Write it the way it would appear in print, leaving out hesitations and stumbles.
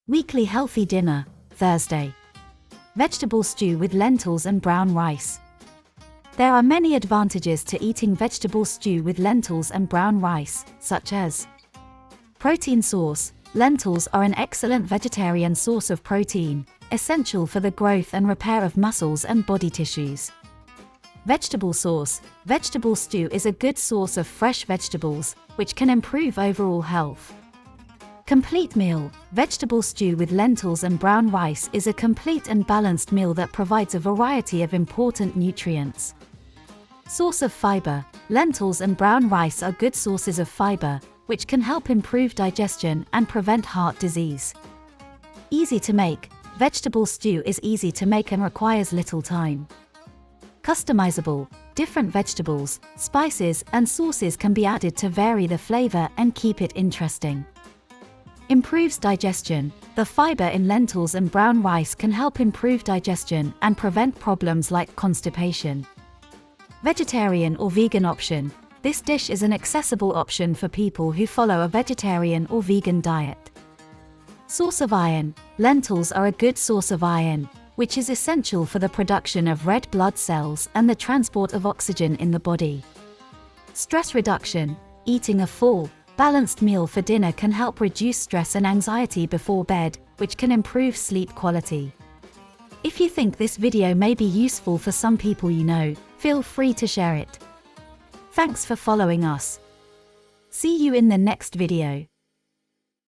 Weekly healthy dinner, Thursday. Vegetable stew with lentils and brown rice. There are many advantages to eating vegetable stew with lentils and brown rice, such as protein source. Lentils are an excellent vegetarian source of protein, essential for the growth and repair of muscles and body tissues. Vegetable source. Vegetable stew is a good source of fresh vegetables, which can improve overall health. Complete meal. Vegetable stew with lentils and brown rice is a complete and balanced meal that provides a variety of important nutrients. Source of fiber. Lentils and brown rice are good sources of fiber, which can help improve digestion and prevent heart disease. Easy to make. Vegetable stew is easy to make and requires little time. Customizable. Different vegetables, spices, and sauces can be added to vary the flavor and keep it interesting. Improves digestion. The fiber in lentils and brown rice can help improve digestion and prevent problems like constipation. Vegetarian or vegan option. This dish is an accessible option for people who follow a vegetarian or vegan diet. Source of iron. Lentils are a good source of iron, which is essential for the production of red blood cells and the transport of oxygen in the body. Stress reduction. Eating a full, balanced meal for dinner can help reduce stress and anxiety before bed, which can improve sleep quality. If you think this video may be useful for some people you know, feel free to share it. Thanks for following us. See you in the next video.